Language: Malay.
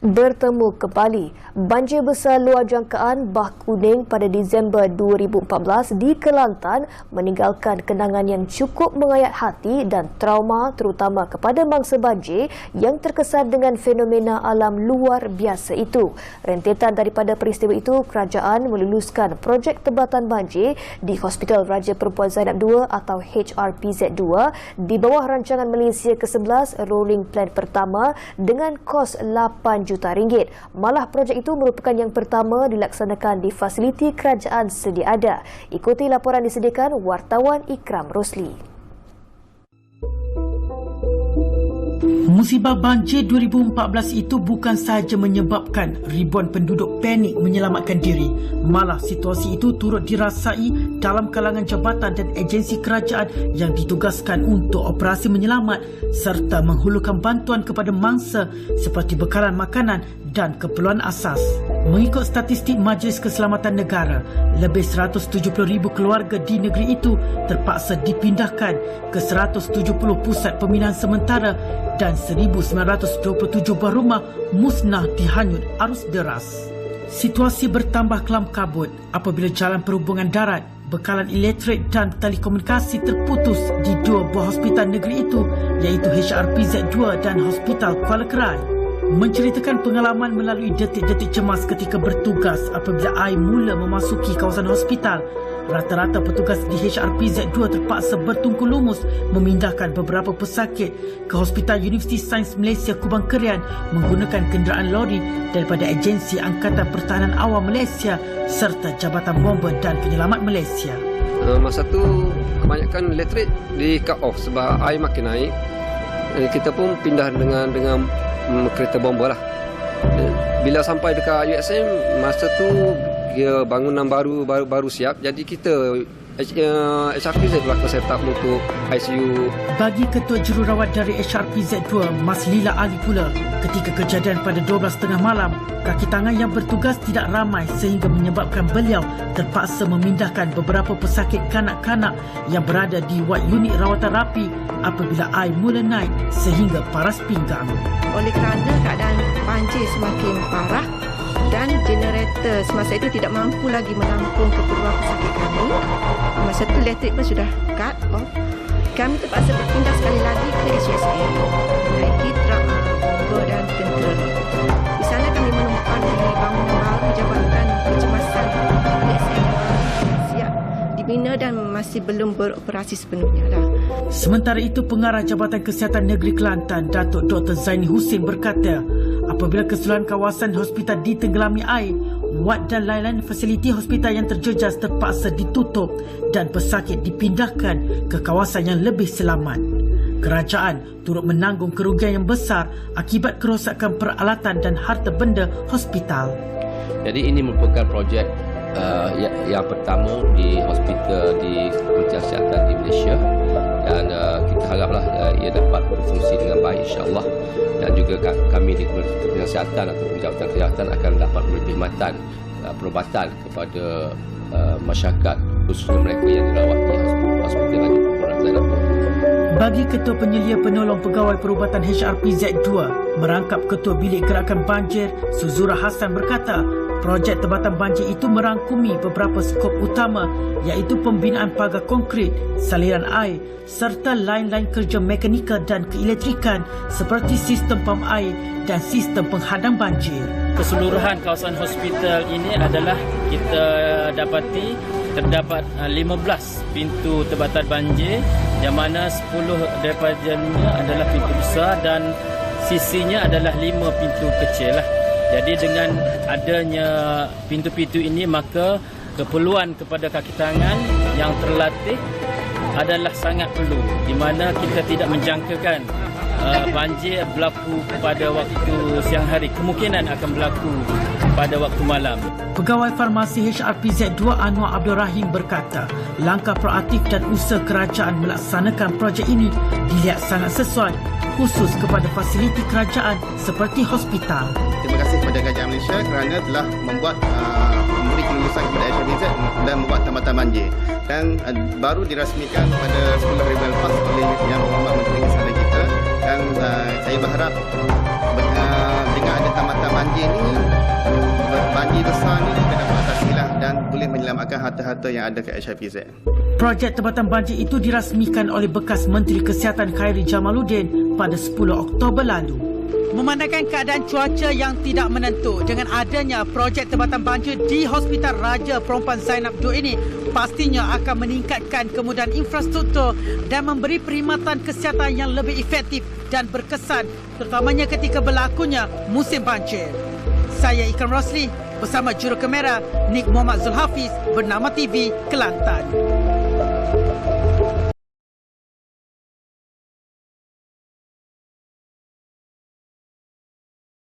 Bertemu kembali. Banjir besar luar jangkaan Bah Kuning pada Disember 2014 di Kelantan meninggalkan kenangan yang cukup mengayat hati dan trauma terutama kepada mangsa banjir yang terkesan dengan fenomena alam luar biasa itu. Rentetan daripada peristiwa itu, kerajaan meluluskan projek tebatan banjir di Hospital Raja Perempuan Zainab II atau HRPZ2 di bawah rancangan Malaysia ke-11 Rolling Plan pertama dengan kos RM8 juta. Malah projek itu merupakan yang pertama dilaksanakan di fasiliti kerajaan sedia ada. Ikuti laporan disediakan wartawan Ikram Rosli. Musibah banjir 2014 itu bukan sahaja menyebabkan ribuan penduduk panik menyelamatkan diri, malah situasi itu turut dirasai dalam kalangan jabatan dan agensi kerajaan yang ditugaskan untuk operasi menyelamat serta menghulurkan bantuan kepada mangsa seperti bekalan makanan dan keperluan asas. Mengikut statistik Majlis Keselamatan Negara, lebih 170,000 keluarga di negeri itu terpaksa dipindahkan ke 170 pusat pembinaan sementara dan 1,927 buah rumah musnah dihanyut arus deras. Situasi bertambah kelam kabut apabila jalan perhubungan darat, bekalan elektrik dan telekomunikasi terputus di dua buah hospital negeri itu, iaitu HRPZ2 dan Hospital Kuala Kerai. Menceritakan pengalaman melalui detik-detik cemas ketika bertugas apabila air mula memasuki kawasan hospital. Rata-rata petugas di HRPZ2 terpaksa bertungku lumus memindahkan beberapa pesakit ke Hospital Universiti Sains Malaysia Kubang Kerian menggunakan kenderaan lori daripada Agensi Angkatan Pertahanan Awam Malaysia serta Jabatan Bomba dan Penyelamat Malaysia. Masa tu kebanyakan elektrik di cut off sebab air makin naik. Kita pun pindah dengan kereta bomba lah. Bila sampai dekat USM, masa tu dia bangunan baru siap. Jadi kita HRPZ telah set up untuk ICU. Bagi Ketua Jururawat dari HRPZ2, Mas Lila Ali pula, ketika kejadian pada 12.30 malam, kaki tangan yang bertugas tidak ramai sehingga menyebabkan beliau terpaksa memindahkan beberapa pesakit kanak-kanak yang berada di wad unit rawatan rapi apabila air mula naik sehingga paras pinggang. Oleh kerana keadaan banjir semakin parah dan generator semasa itu tidak mampu lagi menampung keperluan pesakit kami. Masa itu elektrik pun sudah cut off. Kami terpaksa berpindah sekali lagi ke HSA, menaiki truk bomba dan tentera. Di sana kami menemukan bangunan baru Jabatan Kecemasan ASN siap dibina dan masih belum beroperasi sepenuhnya dah. Sementara itu, Pengarah Jabatan Kesihatan Negeri Kelantan, Datuk Dr. Zaini Husin berkata, apabila keseluruhan kawasan hospital ditenggelami air, wad dan lain-lain fasiliti hospital yang terjejas terpaksa ditutup dan pesakit dipindahkan ke kawasan yang lebih selamat. Kerajaan turut menanggung kerugian yang besar akibat kerosakan peralatan dan harta benda hospital. Jadi ini merupakan projek yang pertama di hospital di Kementerian Kesihatan di Malaysia dan kita haraplah ia dapat berfungsi dengan baik insya-Allah, dan juga kami di Kementerian Kesihatan atau Jabatan Kesihatan akan dapat memberi perkhidmatan perubatan kepada masyarakat khususnya mereka yang dirawat di Hospital Raja Perempuan Zainab II. Bagi Ketua Penyelia Penolong Pegawai Perubatan HRPZ2, merangkap Ketua Bilik Gerakan Banjir, Suzura Hassan berkata, projek tebatan banjir itu merangkumi beberapa skop utama iaitu pembinaan pagar konkrit, saliran air serta lain-lain kerja mekanikal dan keelektrikan seperti sistem pam air dan sistem penghadang banjir. Keseluruhan kawasan hospital ini adalah kita dapati terdapat 15 pintu tebatan banjir yang mana 10 daripadanya adalah pintu besar dan sisinya adalah 5 pintu kecil lah. Jadi dengan adanya pintu-pintu ini maka keperluan kepada kaki tangan yang terlatih adalah sangat perlu, di mana kita tidak menjangkakan banjir berlaku pada waktu siang hari, kemungkinan akan berlaku pada waktu malam. Pegawai Farmasi HRPZ2 Anwar Abdul Rahim berkata, langkah proaktif dan usaha kerajaan melaksanakan projek ini dilihat sangat sesuai khusus kepada fasiliti kerajaan seperti hospital. Terima kasih kepada Kerajaan Malaysia kerana telah memberi kelulusan kepada HRPZ dan membuat tambatan banjir, dan baru dirasmikan pada 10 hari bulan lepas oleh Yang Berhormat Menteri Kesihatan kita, dan saya berharap dengan ada tambatan banjir menyelamatkan harta-harta yang ada kat HIPZ. Projek tempatan banjir itu dirasmikan oleh bekas Menteri Kesihatan Khairi Jamaluddin pada 10 Oktober lalu. Memandangkan keadaan cuaca yang tidak menentu, dengan adanya projek tempatan banjir di Hospital Raja Perempuan Zainab II ini pastinya akan meningkatkan kemudahan infrastruktur dan memberi perkhidmatan kesihatan yang lebih efektif dan berkesan, terutamanya ketika berlakunya musim banjir. Saya Ikram Rosli bersama juru kamera Nik Muhammad Zulhafiz, Bernama TV, Kelantan.